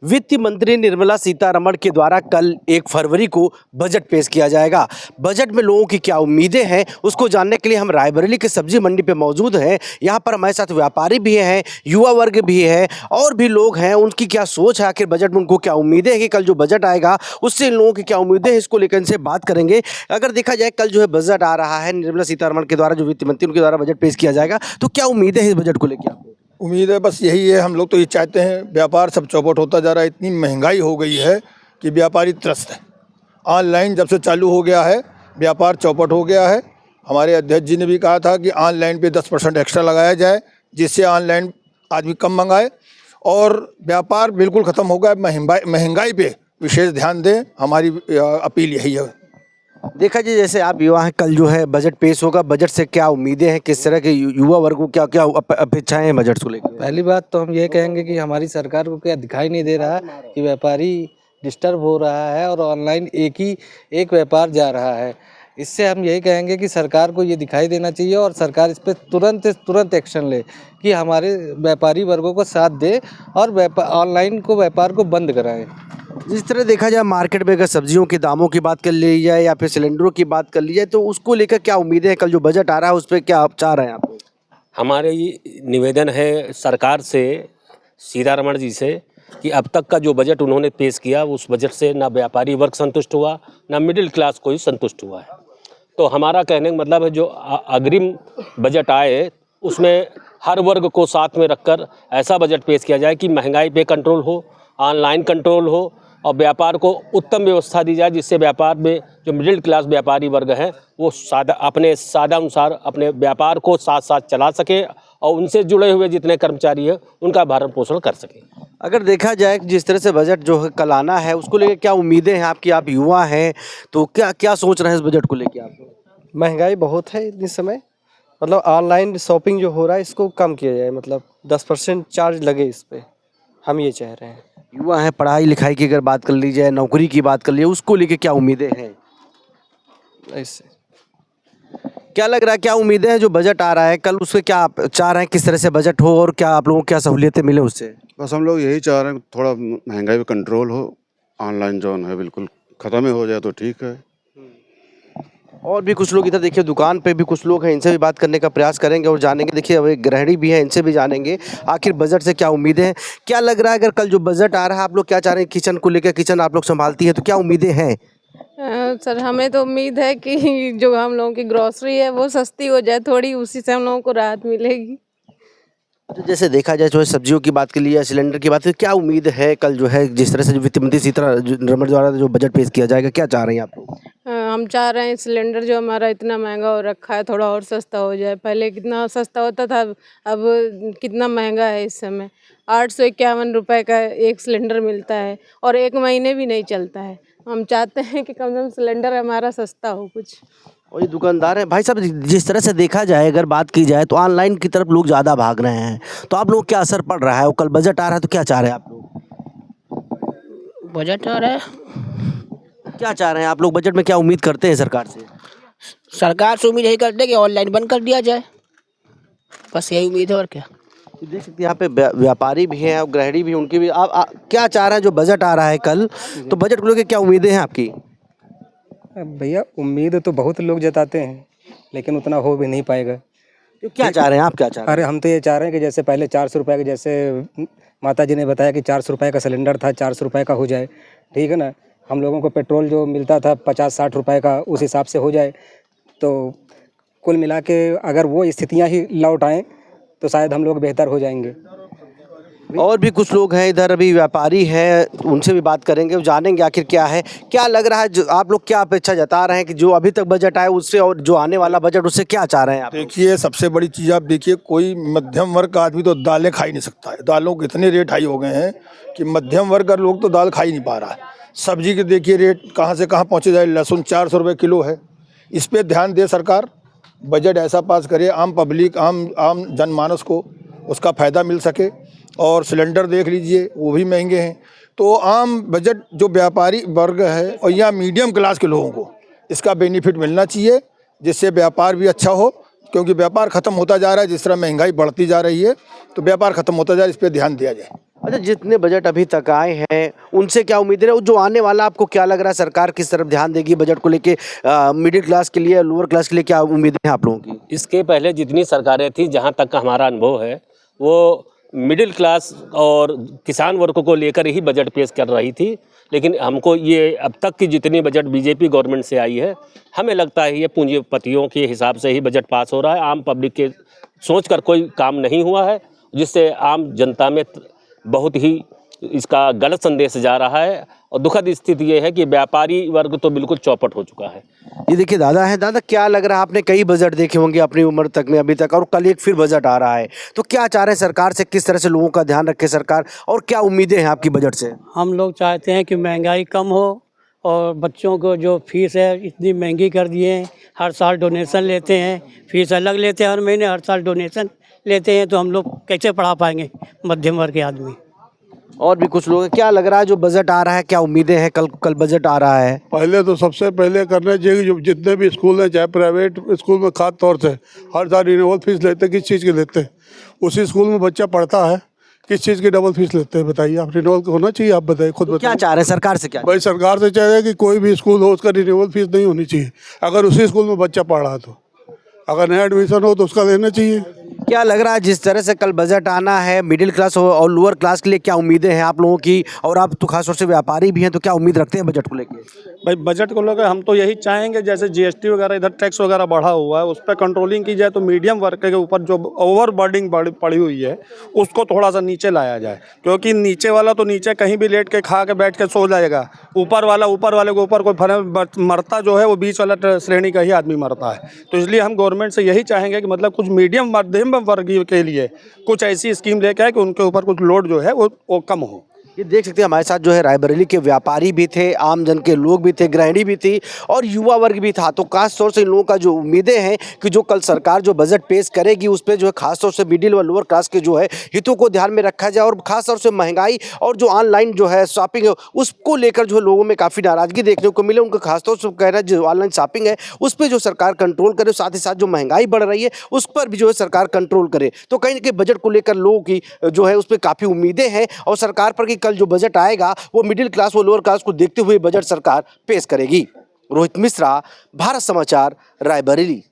वित्त मंत्री निर्मला सीतारमण के द्वारा कल 1 फरवरी को बजट पेश किया जाएगा। बजट में लोगों की क्या उम्मीदें हैं उसको जानने के लिए हम रायबरेली के सब्जी मंडी पे मौजूद हैं। यहाँ पर हमारे साथ व्यापारी भी हैं, युवा वर्ग भी है और भी लोग हैं। उनकी क्या सोच है, आखिर बजट में उनको क्या उम्मीदें हैं कि कल जो बजट आएगा उससे इन लोगों की क्या उम्मीदें हैं, इसको लेकर इनसे बात करेंगे। अगर देखा जाए कल जो है बजट आ रहा है, निर्मला सीतारमण के द्वारा जो वित्त मंत्री उनके द्वारा बजट पेश किया जाएगा, तो क्या उम्मीदें हैं इस बजट को लेकर आपको? उम्मीद है बस यही है, हम लोग तो ये चाहते हैं, व्यापार सब चौपट होता जा रहा है, इतनी महंगाई हो गई है कि व्यापारी त्रस्त है। ऑनलाइन जब से चालू हो गया है व्यापार चौपट हो गया है। हमारे अध्यक्ष जी ने भी कहा था कि ऑनलाइन पे 10% एक्स्ट्रा लगाया जाए जिससे ऑनलाइन आदमी कम मंगाए और व्यापार बिल्कुल ख़त्म हो गया। महंगाई पे विशेष ध्यान दें, हमारी अपील यही है। देखा जी, जैसे आप युवा हैं, कल जो है बजट पेश होगा, बजट से क्या उम्मीदें हैं, किस तरह के युवा वर्ग को क्या क्या अपेक्षाएं हैं बजट को लेकर? पहली बात तो हम ये कहेंगे कि हमारी सरकार को क्या दिखाई नहीं दे रहा कि व्यापारी डिस्टर्ब हो रहा है और ऑनलाइन एक व्यापार जा रहा है। इससे हम यही कहेंगे कि सरकार को ये दिखाई देना चाहिए और सरकार इस पर तुरंत एक्शन ले कि हमारे व्यापारी वर्गों को साथ दे और ऑनलाइन को व्यापार को बंद कराएं। जिस तरह देखा जाए मार्केट में अगर सब्जियों के दामों की बात कर ली जाए या फिर सिलेंडरों की बात कर ली जाए, तो उसको लेकर क्या उम्मीदें हैं? कल जो बजट आ रहा है उस पर क्या आप चाह रहे हैं आप? हमारे ये निवेदन है सरकार से, सीतारमण जी से, कि अब तक का जो बजट उन्होंने पेश किया उस बजट से ना व्यापारी वर्ग संतुष्ट हुआ, ना मिडिल क्लास कोई संतुष्ट हुआ है। तो हमारा कहने का मतलब है जो अग्रिम बजट आए उसमें हर वर्ग को साथ में रखकर ऐसा बजट पेश किया जाए कि महंगाई पे कंट्रोल हो, ऑनलाइन कंट्रोल हो और व्यापार को उत्तम व्यवस्था दी जाए जिससे व्यापार में जो मिडिल क्लास व्यापारी वर्ग हैं वो अपने अनुसार अपने व्यापार को साथ साथ चला सके और उनसे जुड़े हुए जितने कर्मचारी हैं उनका भरण पोषण कर सके। अगर देखा जाए जिस तरह से बजट जो है कल आना है उसको लेकर क्या उम्मीदें हैं आपकी? आप युवा हैं तो क्या क्या सोच रहे हैं इस बजट को लेकर आप? महंगाई बहुत है इस समय, मतलब ऑनलाइन शॉपिंग जो हो रहा है इसको कम किया जाए, मतलब 10% चार्ज लगे इस पर, हम ये चाह रहे हैं। युवा हैं, पढ़ाई लिखाई की अगर बात कर ली जाए, नौकरी की बात कर ली जाए, उसको लेके क्या उम्मीदें हैं? ऐसे क्या लग रहा है, क्या उम्मीदें हैं जो बजट आ रहा है कल, उससे क्या आप चाह रहे हैं किस तरह से बजट हो और क्या आप लोगों को क्या सहूलियतें मिले उससे? बस हम लोग यही चाह रहे हैं थोड़ा महंगाई पे कंट्रोल हो, ऑनलाइन जोन है बिल्कुल ख़त्म ही हो जाए तो ठीक है। और भी कुछ लोग इधर देखिए दुकान पे भी कुछ लोग हैं, इनसे भी बात करने का प्रयास करेंगे और जानेंगे। देखिए अब एक गृहिणी भी है, इनसे भी जानेंगे आखिर बजट से क्या उम्मीदें हैं। क्या लग रहा है अगर कल जो बजट आ रहा है आप लोग क्या चाह रहे हैं? किचन को लेकर, किचन आप लोग संभालती है तो क्या उम्मीदें हैं? सर हमें तो उम्मीद है कि जो हम लोगों की ग्रॉसरी है वो सस्ती हो जाए थोड़ी, उसी से हम लोगों को राहत मिलेगी। तो जैसे देखा जाए जो है सब्जियों की बात कर ली या सिलेंडर की बात, क्या उम्मीद है कल जो है जिस तरह से जो वित्त मंत्री सीतारमण द्वारा जो बजट पेश किया जाएगा, क्या चाह रहे हैं आप लोग? हम चाह रहे हैं सिलेंडर जो हमारा इतना महंगा हो रखा है थोड़ा और सस्ता हो जाए। पहले कितना सस्ता होता था, अब कितना महंगा है इस समय। 851 रुपये का एक सिलेंडर मिलता है और 1 महीने भी नहीं चलता है। हम चाहते हैं कि कम से कम सिलेंडर हमारा सस्ता हो कुछ। और ये दुकानदार है भाई साहब, जिस तरह से देखा जाए अगर बात की जाए तो ऑनलाइन की तरफ लोग ज़्यादा भाग रहे हैं, तो आप लोग क्या असर पड़ रहा है? और कल बजट आ रहा है तो क्या चाह रहे हैं आप लोग? बजट आ रहा है, क्या चाह रहे हैं आप लोग? बजट में क्या उम्मीद करते हैं सरकार से? सरकार से उम्मीद यही करते हैं कि ऑनलाइन बंद कर दिया जाए, बस यही उम्मीद है और क्या। देख सकते हैं यहाँ पे व्यापारी भी हैं और गृहिणी भी, उनकी भी आप क्या चाह रहे हैं जो बजट आ रहा है कल, तो बजट को लेकर क्या उम्मीदें हैं आपकी? भैया उम्मीद तो बहुत लोग जताते हैं लेकिन उतना हो भी नहीं पाएगा। तो क्या चाह रहे हैं आप? क्या चाह रहे हैं? अरे हम तो ये चाह रहे हैं कि जैसे पहले 400 रुपये का, जैसे माता जी ने बताया कि 400 रुपये का सिलेंडर था, 400 रुपये का हो जाए, ठीक है ना। हम लोगों को पेट्रोल जो मिलता था 50-60 रुपये का, उस हिसाब से हो जाए। तो कुल मिला के अगर वो स्थितियाँ ही लौट आएँ तो शायद हम लोग बेहतर हो जाएंगे। और भी कुछ लोग हैं इधर, अभी व्यापारी हैं, उनसे भी बात करेंगे, जानेंगे आखिर क्या है। क्या लग रहा है जो आप लोग क्या अपेक्षा जता रहे हैं कि जो अभी तक बजट आए उससे और जो आने वाला बजट उससे क्या चाह रहे हैं आप? देखिए सबसे बड़ी चीज़ आप देखिए, कोई मध्यम वर्ग का आदमी तो दालें खा ही नहीं सकता है। दालों के इतने रेट हाई हो गए हैं कि मध्यम वर्ग का लोग तो दाल खा ही नहीं पा रहा है। सब्जी के देखिए रेट कहाँ से कहाँ पहुँचे जाए। लहसुन 400 रुपये किलो है। इस पर ध्यान दे सरकार, बजट ऐसा पास करे आम पब्लिक, आम जनमानस को उसका फ़ायदा मिल सके। और सिलेंडर देख लीजिए वो भी महंगे हैं। तो आम बजट जो व्यापारी वर्ग है और या मीडियम क्लास के लोगों को इसका बेनिफिट मिलना चाहिए, जिससे व्यापार भी अच्छा हो, क्योंकि व्यापार खत्म होता जा रहा है, जिस तरह महंगाई बढ़ती जा रही है तो व्यापार खत्म होता जा रहा है, इस पर ध्यान दिया जाए। अच्छा, जितने बजट अभी तक आए हैं उनसे क्या उम्मीदें हैं? जो आने वाला आपको क्या लग रहा है, सरकार किस तरफ ध्यान देगी बजट को लेके? मिडिल क्लास के लिए, लोअर क्लास के लिए क्या उम्मीदें हैं आप लोगों की? इसके पहले जितनी सरकारें थी, जहाँ तक का हमारा अनुभव है, वो मिडिल क्लास और किसान वर्ग को लेकर ही बजट पेश कर रही थी। लेकिन हमको ये अब तक की जितनी बजट बीजेपी गवर्नमेंट से आई है, हमें लगता है ये पूंजीपतियों के हिसाब से ही बजट पास हो रहा है। आम पब्लिक के सोच कर कोई काम नहीं हुआ है, जिससे आम जनता में बहुत ही इसका गलत संदेश जा रहा है। और दुखद स्थिति ये है कि व्यापारी वर्ग तो बिल्कुल चौपट हो चुका है। ये देखिए दादा है, दादा क्या लग रहा है, आपने कई बजट देखे होंगे अपनी उम्र तक में अभी तक, और कल एक फिर बजट आ रहा है, तो क्या चाह रहे हैं सरकार से, किस तरह से लोगों का ध्यान रखे सरकार, और क्या उम्मीदें हैं आपकी बजट से? हम लोग चाहते हैं कि महंगाई कम हो और बच्चों को जो फीस है इतनी महंगी कर दिए हैं। हर साल डोनेशन लेते हैं, फीस अलग लेते हैं हर महीने, हर साल डोनेशन लेते हैं, तो हम लोग कैसे पढ़ा पाएंगे मध्यम वर्ग के आदमी। और भी कुछ लोग हैं, क्या लग रहा है जो बजट आ रहा है, क्या उम्मीदें हैं? कल बजट आ रहा है। पहले तो सबसे पहले करना चाहिए जो जितने भी स्कूल हैं, चाहे प्राइवेट स्कूल में खास तौर से हर साल रिन्यूअल फीस लेते हैं। किस चीज़ की लेते हैं? उसी स्कूल में बच्चा पढ़ता है, किस चीज़ की डबल फीस लेते हैं बताइए आप? रिन्यूअल होना चाहिए, आप बताइए, खुद क्या बताइए। चाह रहे हैं सरकार से? क्या भाई सरकार से चाहिए कि कोई भी स्कूल हो उसका रिन्यूअल फीस नहीं होनी चाहिए, अगर उसी स्कूल में बच्चा पढ़ रहा है तो। अगर नया एडमिशन हो तो उसका लेना चाहिए। क्या लग रहा है जिस तरह से कल बजट आना है, मिडिल क्लास और लोअर क्लास के लिए क्या उम्मीदें हैं आप लोगों की? और आप तो खासतौर से व्यापारी भी हैं, तो क्या उम्मीद रखते हैं बजट को लेके? भाई बजट को लेकर हम तो यही चाहेंगे, जैसे जीएसटी वगैरह इधर टैक्स वगैरह बढ़ा हुआ है, उस पर कंट्रोलिंग की जाए, तो मीडियम वर्ग के ऊपर जो ओवर बर्डिंग पड़ी हुई है उसको थोड़ा सा नीचे लाया जाए। क्योंकि नीचे वाला तो नीचे कहीं भी लेट के खा के बैठ के सो जाएगा, ऊपर वाले के ऊपर कोई मरता जो है वो बीच वाला श्रेणी का ही आदमी मरता है। तो इसलिए हम गवर्नमेंट से यही चाहेंगे कि मतलब कुछ मीडियम मध्यम वर्ग के लिए कुछ ऐसी स्कीम लेके आए कि उनके ऊपर कुछ लोड जो है वो कम हो। ये देख सकते हैं हमारे साथ जो है रायबरेली के व्यापारी भी थे, आम जन के लोग भी थे, गृहिणी भी थी और युवा वर्ग भी था। तो खास तौर से इन लोगों का जो उम्मीदें हैं कि जो कल सरकार जो बजट पेश करेगी उस पर जो है खास तौर से मिडिल व लोअर क्लास के जो है हितों को ध्यान में रखा जाए, और खास तौर से महंगाई और जो ऑनलाइन जो है शॉपिंग है उसको लेकर जो है लोगों में काफ़ी नाराजगी देखने को मिले। उनका खासतौर से कहना है जो ऑनलाइन शॉपिंग है उस पर जो सरकार कंट्रोल करे, साथ ही साथ जो महंगाई बढ़ रही है उस पर भी जो है सरकार कंट्रोल करे। तो कहीं ना कहीं बजट को लेकर लोगों की जो है उस पर काफ़ी उम्मीदें हैं और सरकार पर कि कल जो बजट आएगा वो मिडिल क्लास व लोअर क्लास को देखते हुए बजट सरकार पेश करेगी। रोहित मिश्रा, भारत समाचार, रायबरेली।